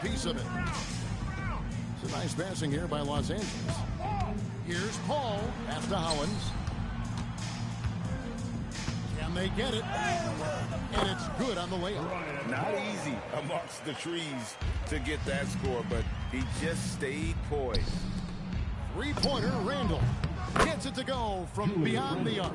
piece of it. It's a nice passing here by Los Angeles. Here's Paul. Pass to Howens. Can they get it? And it's good on the layup. Not easy amongst the trees to get that score, but he just stayed poised. Three-pointer, Randall. Gets it to go from beyond the arc.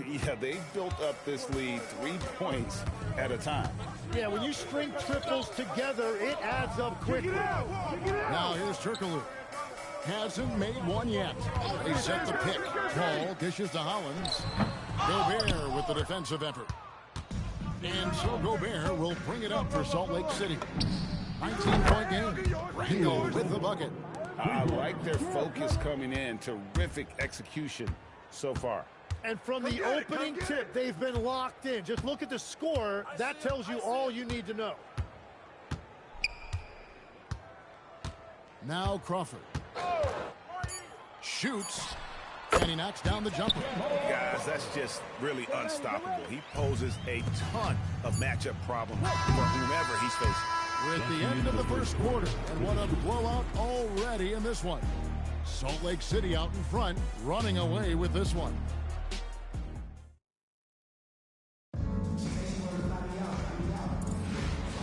Yeah, they've built up this lead 3 points at a time. Yeah, when you string triples together, it adds up quickly. Now here's Turkoglu. Hasn't made one yet. They set the pick. Paul dishes to Hollins. Gobert with the defensive effort. And so Gobert will bring it up for Salt Lake City. 19-point game. Randall with the bucket. I like their focus coming in. Terrific execution so far. And from the opening tip, they've been locked in. Just look at the score. That tells you all you need to know. Now Crawford. Shoots. And he knocks down the jumper. Guys, that's just really unstoppable. He poses a ton of matchup problems for whomever he's facing. We're at the end of the first quarter, and what a blowout already in this one. Salt Lake City out in front, running away with this one.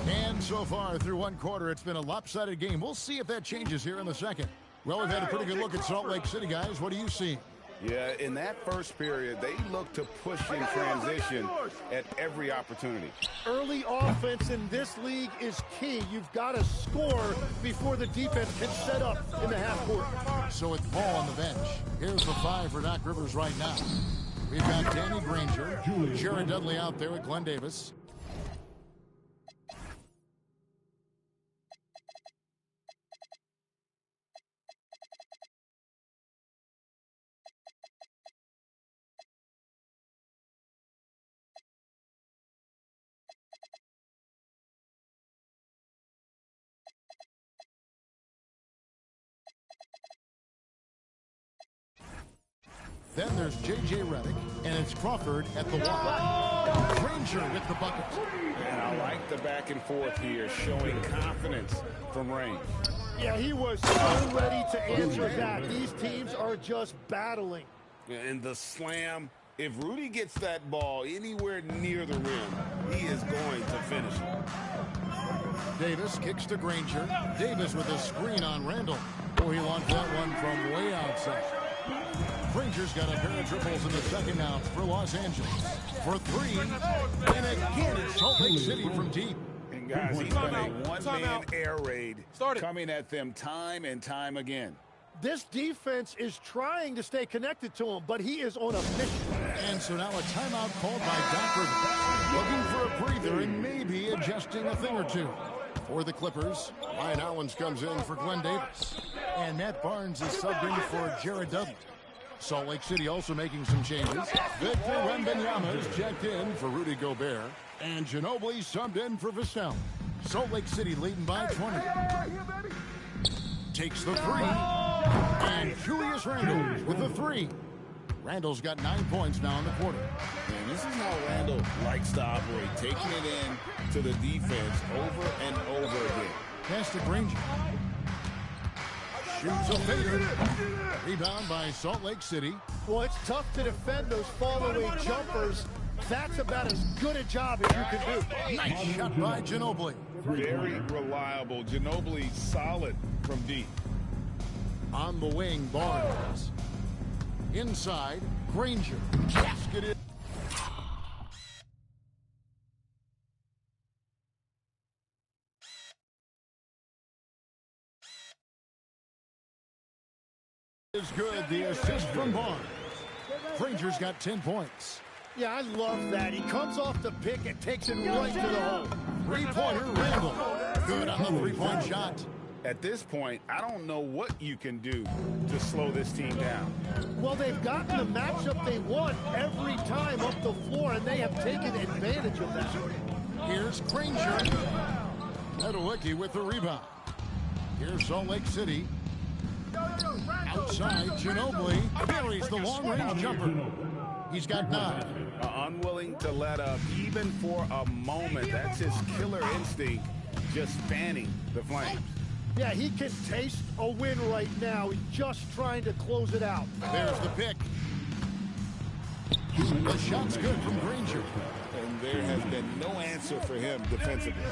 And so far through one quarter, it's been a lopsided game. We'll see if that changes here in the second. Well, we've had a pretty good look at Salt Lake City, guys. What do you see? Yeah, in that first period, they look to push in transition at every opportunity. Early offense in this league is key. You've got to score before the defense can set up in the half court. So it's Paul on the bench. Here's the 5 for Doc Rivers right now. We've got Danny Granger, Jared Dudley out there with Glenn Davis. Then there's J.J. Redick, and it's Crawford at the one. Granger with the bucket. And I like the back and forth here, showing confidence from range. Yeah, he was so ready to answer that. These teams are just battling. And the slam, if Rudy gets that ball anywhere near the rim, he is going to finish it. Davis kicks to Granger. Davis with a screen on Randall. Oh, he launched that one from way outside. Granger's got a pair of triples in the second now for Los Angeles. For 3, and again it's Salt Lake City from deep. And guys, he's been a one-man air raid coming at them time and time again. This defense is trying to stay connected to him, but he is on a mission. And so now a timeout called by Doc Rivers. Looking for a breather and maybe adjusting a thing or two. For the Clippers, Ryan Owens comes in for Glenn Davis. And Matt Barnes is subbed in for Jared Dudley. Salt Lake City also making some changes. Victor Wembanyama is checked in for Rudy Gobert. And Ginobili subbed in for Vestel. Salt Lake City leading by 20. Takes the 3. And Julius Randle with the 3. Randall's got 9 points now in the quarter. And this is how Randall likes to operate, taking it in to the defense over and over again. Pass to Granger. Shoots a fader. Rebound by Salt Lake City. Well, it's tough to defend those fall-away jumpers. That's about as good a job as you can do. Nice shot by Ginobili. Very reliable. Ginobili solid from deep. On the wing, Barnes. Inside, Granger. Basket it. Is good. The assist from Barnes. Granger's got 10 points. Yeah, I love that. He comes off the pick and takes it right to the hole. Three-pointer, Randall. Good on the three-point shot. At this point, I don't know what you can do to slow this team down. Well, they've gotten the matchup they want every time up the floor, and they have taken advantage of that. Here's Granger. Meadowicki with the rebound. Here's Salt Lake City. Outside, Ginobili buries the long-range jumper. He's got 9. Unwilling to let up even for a moment. That's his killer instinct just fanning the flames. Yeah, he can taste a win right now. He's just trying to close it out. There's the pick. The shot's good from Granger. And there has been no answer for him defensively.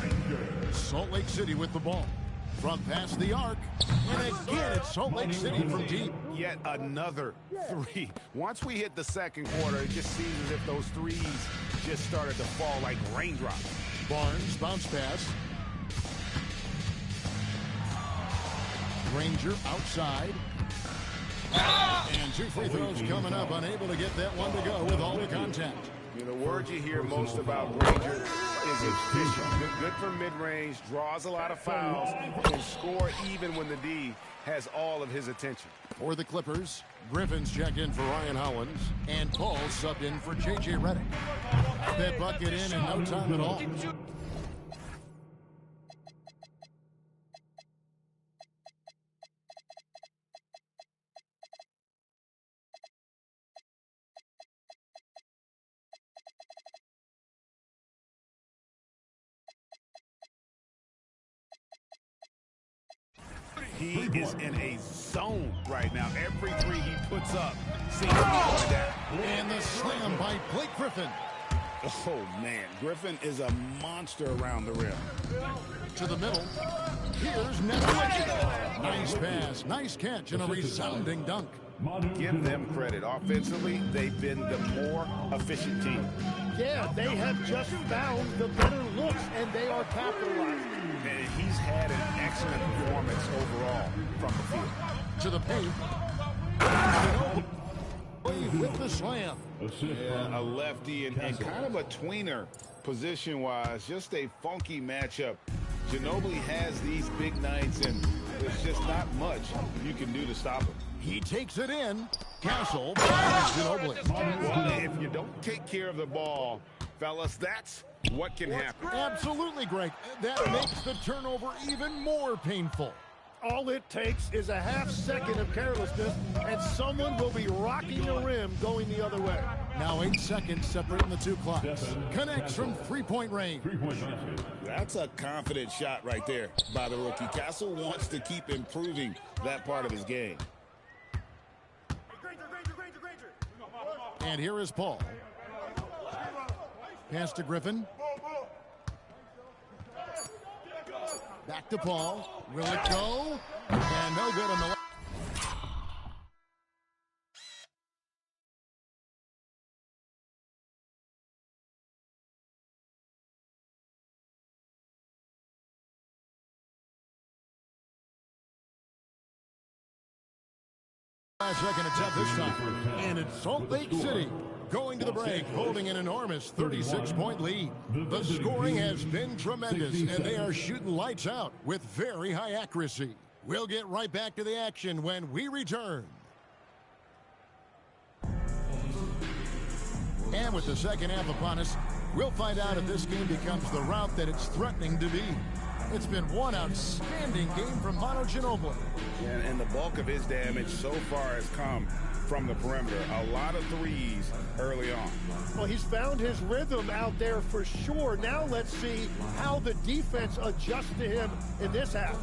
Salt Lake City with the ball. From past the arc. And again, it's Salt Lake City from deep. Yet another three. Once we hit the second quarter, it just seems as if those threes just started to fall like raindrops. Barnes, bounce pass. Granger outside. And 2 free throws coming up, unable to get that one to go with all the contact. The word you hear most about Granger is efficient. Good from mid-range, draws a lot of fouls, can score even when the D has all of his attention. For the Clippers, Griffin's checked in for Ryan Hollins, and Paul subbed in for J.J. Redick. That bucket in no time at all. He is in a zone right now. Every three he puts up seems to be going down. And the slam by Blake Griffin. Oh, man. Griffin is a monster around the rim. To the middle. Here's Nedovic. Nice pass, nice catch, and a resounding dunk. Give them credit. Offensively, they've been the more efficient team. Yeah, they have just found the better looks, and they are capitalizing. And he's had an excellent performance overall from the field. To the paint. With the slam. Yeah, a lefty and kind of a tweener position-wise. Just a funky matchup. Ginobili has these big nights, and there's just not much you can do to stop him. He takes it in. Castle finds Ginobili. Well, if you don't take care of the ball, fellas, that's what can happen. Absolutely, Greg. That makes the turnover even more painful. All it takes is a half second of carelessness, and someone will be rocking the rim going the other way. Now 8 seconds separating the two clocks. Connects from three-point range. That's a confident shot right there by the rookie. Castle wants to keep improving that part of his game. And here is Paul. Pass to Griffin. Back to Paul. Will it go? And no good on the left. Second attempt this time. And it's Salt Lake City going to the break, holding an enormous 36-point lead. The scoring has been tremendous, and they are shooting lights out with very high accuracy. We'll get right back to the action when we return. And with the second half upon us, we'll find out if this game becomes the route that it's threatening to be. It's been one outstanding game from Manu Ginobili. And the bulk of his damage so far has come from the perimeter. A lot of threes early on. Well, he's found his rhythm out there for sure. Now let's see how the defense adjusts to him in this half.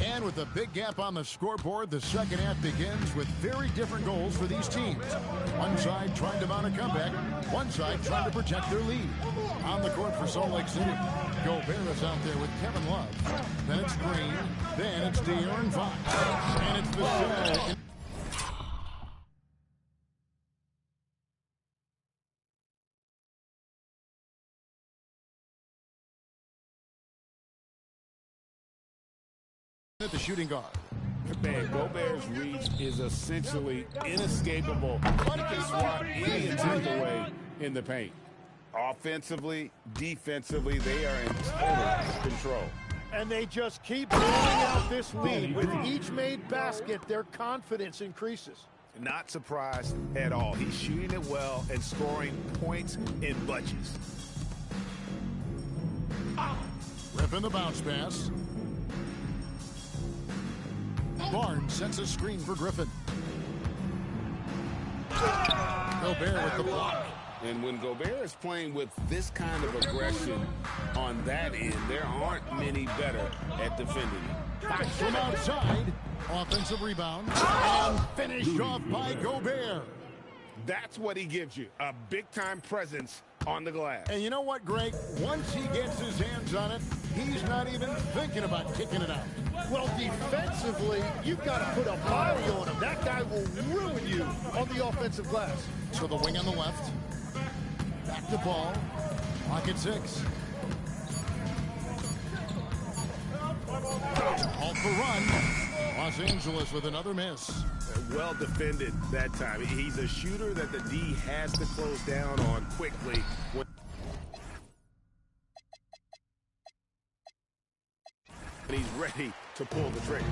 And with a big gap on the scoreboard, the second half begins with very different goals for these teams. One side trying to mount a comeback, one side trying to protect their lead. On the court for Salt Lake City, Gobert is out there with Kevin Love. Then it's Green, then it's De'Aaron Fox, and it's Vassell. At the shooting guard. Man, Gobert's reach is essentially inescapable. He can swat any attempt away in the paint. Offensively, defensively, they are in total control. And they just keep blowing out this lead. With each made basket, their confidence increases. Not surprised at all. He's shooting it well and scoring points in bunches. Griffin the bounce pass. Barnes sets a screen for Griffin. Gobert with the block. And when Gobert is playing with this kind of aggression on that end, there aren't many better at defending it. Back from outside. Offensive rebound. And finished off by Gobert. That's what he gives you, a big-time presence on the glass. And you know what, Greg? Once he gets his hands on it, he's not even thinking about kicking it out. Well, defensively, you've got to put a body on him. That guy will ruin you on the offensive glass. To the wing on the left. Back to Paul. Pocket 6. All for run. Los Angeles with another miss. Well defended that time. He's a shooter that the D has to close down on quickly. And he's ready to pull the trigger.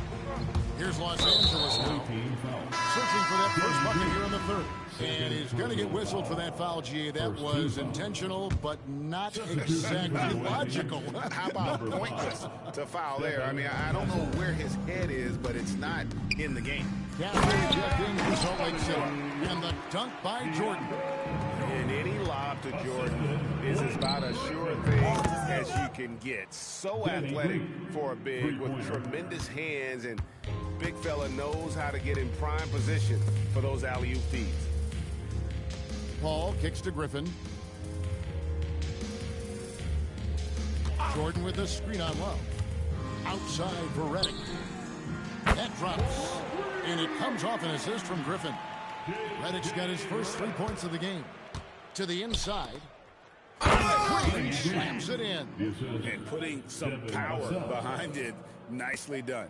Here's Los Angeles now. Searching for that first bucket here in the third. And he's going to get whistled for that foul, G. That was intentional, but not exactly logical. How about pointless to foul there? I mean, I don't know where his head is, but it's not in the game. Down ejecting for Salt Lake City. And the dunk by Jordan. And any lob to Jordan is about as sure thing as you can get. So athletic for a big with tremendous hands, and big fella knows how to get in prime position for those alley-oop feeds. Paul kicks to Griffin. Jordan with a screen on low. Outside for Redick. That drops. And it comes off an assist from Griffin. Redick's got his first 3 points of the game. To the inside. Green slams it in. And putting some power behind it. Nicely done.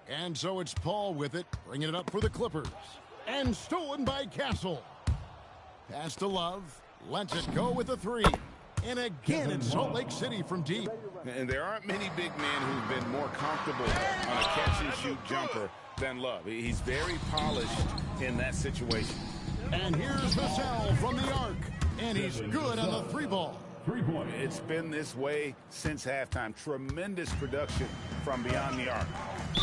And so it's Paul with it, bringing it up for the Clippers. And stolen by Castle. Pass to Love. Lets it go with a 3. And again in Salt Lake City from deep. And there aren't many big men who've been more comfortable on a catch-and-shoot jumper than Love. He's very polished in that situation. And here's Vassell from the arc. And he's good on the 3-ball. 3 points. It's been this way since halftime. Tremendous production from beyond the arc.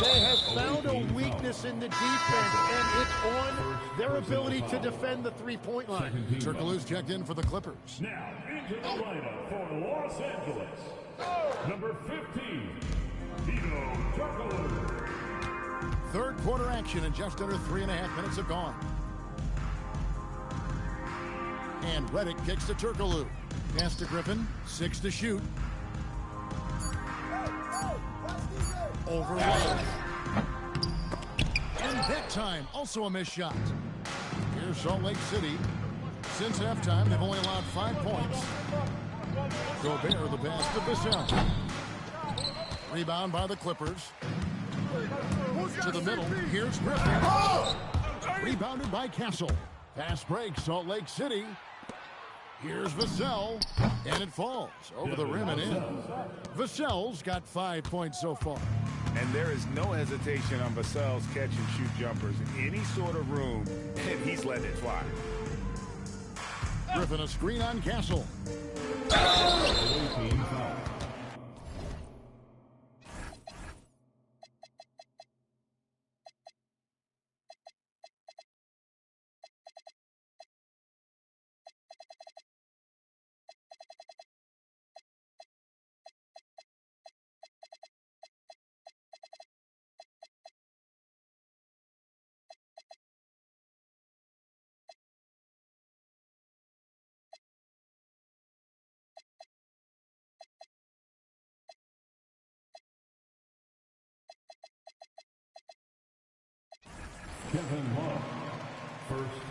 They have found a weakness in the defense, and it's on their ability to defend the three-point line. Turkoglu's checked in for the Clippers. Now into the lineup for Los Angeles, number 15, Turkoglu. Third quarter action, and just under 3.5 minutes have gone. And Redick kicks to Turkoglu. Pass to Griffin. 6 to shoot. Over Love. And that time, also a missed shot. Here's Salt Lake City. Since halftime, they've only allowed 5 points. Gobert the pass to Vassell. Rebound by the Clippers. To the middle. Here's Griffin. Rebounded by Castle. Pass break, Salt Lake City. Here's Vassell, and it falls over the rim and in. Vassell's got 5 points so far. And there is no hesitation on Vassell's catch-and-shoot jumpers. Any sort of room, and he's letting it fly. Griffin a screen on Castle.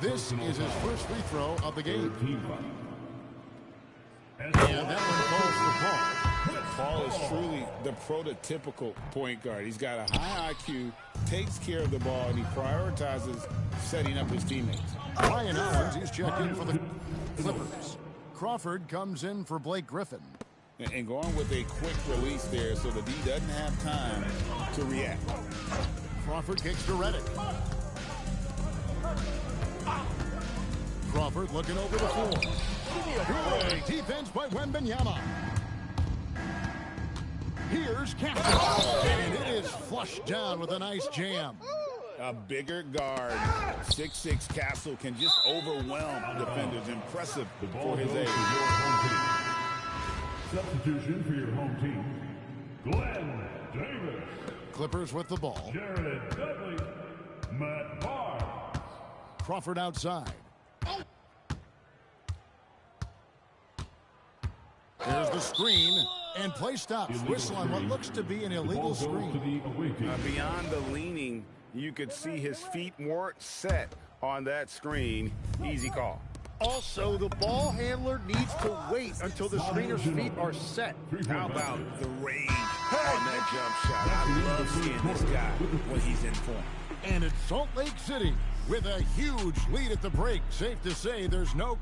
This is his first free throw of the game. And that one falls for Paul. Paul is truly the prototypical point guard. He's got a high IQ, takes care of the ball, and he prioritizes setting up his teammates. Ryan Owens, he's checked in for the Clippers. Crawford comes in for Blake Griffin. And going with a quick release there so the D doesn't have time to react. Crawford kicks to Redick. Crawford looking over the floor. Good defense by Wembanyama. Here's Castle. And it is flushed down with a nice jam. A bigger guard, 6'6" Castle, can just overwhelm defenders. Impressive for his age. Substitution for your home team, Glenn Davis. Clippers with the ball. Jared Dudley, Matt Barnes. Crawford outside. There's the screen, and play stops. Whistle on what looks to be an illegal screen. Beyond the leaning, you could see his feet weren't set on that screen. Easy call. Also, the ball handler needs to wait until the screener's feet are set. How about the range on that jump shot? I love seeing this guy when he's in form. And it's Salt Lake City with a huge lead at the break. Safe to say there's no...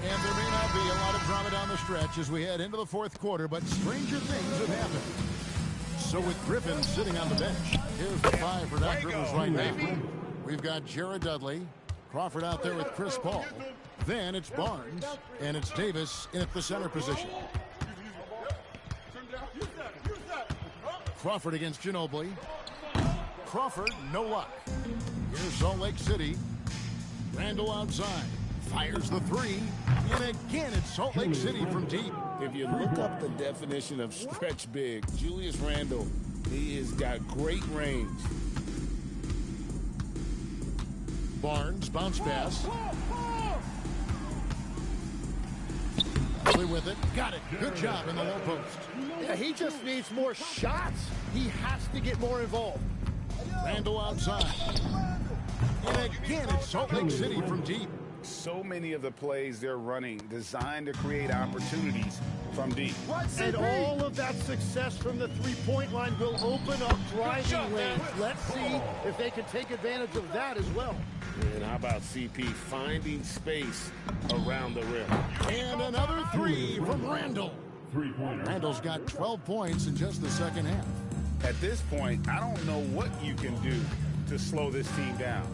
And there may not be a lot of drama down the stretch as we head into the fourth quarter, but stranger things have happened. So with Griffin sitting on the bench, here's the five for Doc Rivers right now. We've got Jared Dudley, Crawford out there with Chris Paul. Then it's Barnes, and it's Davis in at the center position. Crawford against Ginobili. Crawford, no luck. Here's Salt Lake City. Randall outside. Fires the three. And again, it's Salt Lake City from deep. If you look up the definition of stretch big, Julius Randle, he has got great range. Barnes, bounce pass. Dudley with it. Got it. Good job in the low post. Yeah, he just needs more shots. He has to get more involved. Randall outside. And again, it's Salt Lake City from deep. So many of the plays they're running designed to create opportunities from deep. And all of that success from the three-point line will open up driving lanes. Let's see if they can take advantage of that as well. And how about CP finding space around the rim? And another three from Randall. Randall's got 12 points in just the second half. At this point, I don't know what you can do to slow this team down.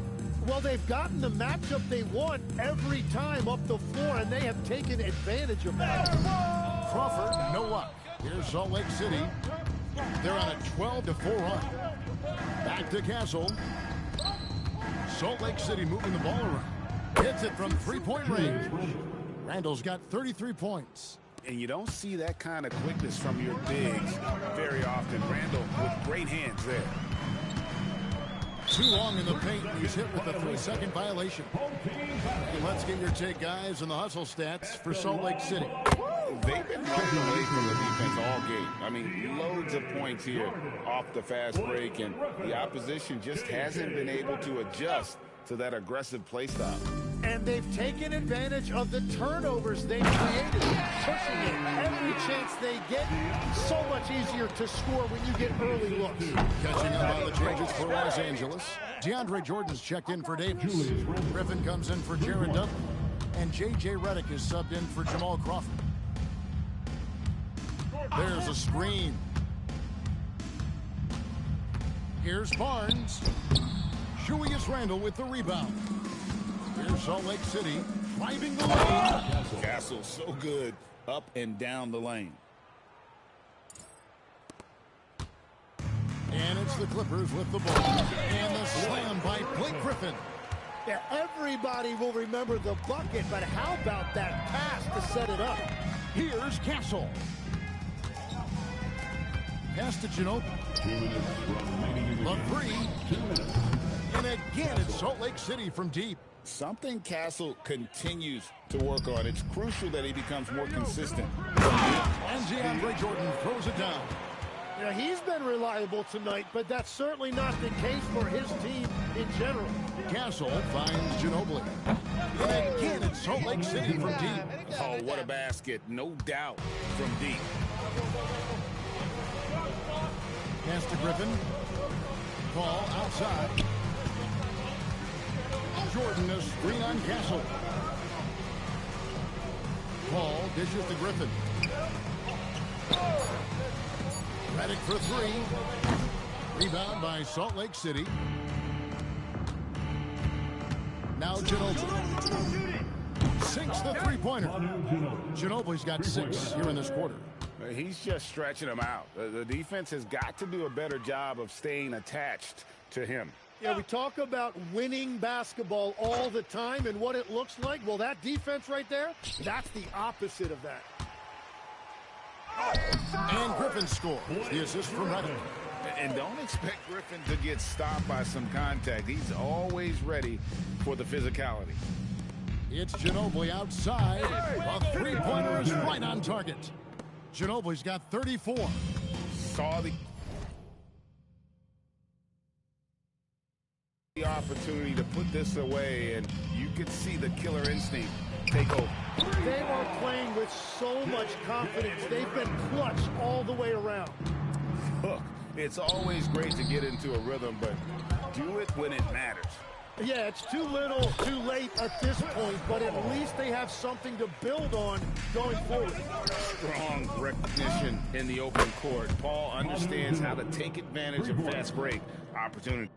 Well, they've gotten the matchup they want every time up the floor, and they have taken advantage of that. Crawford, no luck. Here's Salt Lake City. They're on a 12-4 run. Back to Castle. Salt Lake City moving the ball around. Hits it from three-point range. Randall's got 33 points. And you don't see that kind of quickness from your bigs very often. Randall with great hands there. Too long in the paint. He's hit with a 3-second violation. And let's get your take, guys, on the hustle stats for Salt Lake City. They've been running away from the defense all game. I mean, loads of points here off the fast break, and the opposition just hasn't been able to adjust to that aggressive play style. And they've taken advantage of the turnovers they've created, pushing it every chance they get. So much easier to score when you get early looks. Catching up on the changes for Los Angeles. DeAndre Jordan's checked in for Davis. Griffin comes in for Jared Dudley. And J.J. Redick is subbed in for Jamal Crawford. There's a screen. Here's Barnes. Julius Randle with the rebound. Here's Salt Lake City driving the lane. Castle so good up and down the lane. And it's the Clippers with the ball. And the slam by Blake Griffin. Yeah, everybody will remember the bucket, but how about that pass to set it up? Here's Castle. Pass to Ginobili. The three. And again, it's Salt Lake City from deep. Something Castle continues to work on. It's crucial that he becomes more consistent. And DeAndre Jordan throws it down. Yeah, he's been reliable tonight, but that's certainly not the case for his team in general. Castle finds Ginobili. And again, it's Salt Lake City from deep. Oh, what a basket. No doubt from deep. Pass to Griffin. Ball outside. Jordan, a screen on Castle. Ball dishes to Griffin. Redick for three. Rebound by Salt Lake City. Now Ginobili. Sinks the three-pointer. Ginobili's got 6 here in this quarter. He's just stretching him out. The defense has got to do a better job of staying attached to him. Yeah, we talk about winning basketball all the time and what it looks like. Well, that defense right there, that's the opposite of that. And Griffin scores the assist from Redding. And don't expect Griffin to get stopped by some contact. He's always ready for the physicality. It's Ginobili outside. A three-pointer is right on target. Ginobili's got 34. Saw the opportunity to put this away, and you could see the killer instinct take over. They are playing with so much confidence. They've been clutch all the way around. Look, it's always great to get into a rhythm, but do it when it matters. Yeah, it's too little, too late at this point, but at least they have something to build on going forward. Strong recognition in the open court. Paul understands how to take advantage of fast break opportunity.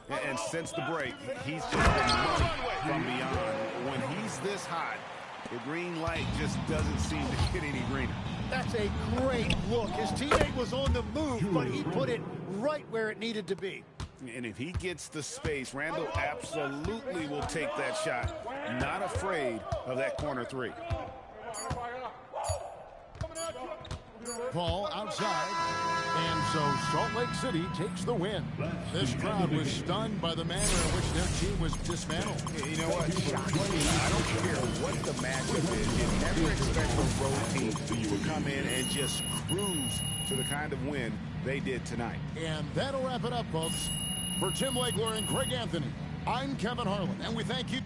And since the break, he's just been money from beyond. When he's this hot, the green light just doesn't seem to get any greener. That's a great look. His teammate was on the move, but he put it right where it needed to be. And if he gets the space, Randall absolutely will take that shot. Not afraid of that corner three. Paul outside, and so Salt Lake City takes the win. This crowd was stunned by the manner in which their team was dismantled. You know what? Shockingly, I don't care what the matchup is. You never expect a road team to come in and just cruise to the kind of win they did tonight. And that'll wrap it up, folks. For Tim Legler and Greg Anthony, I'm Kevin Harlan, and we thank you.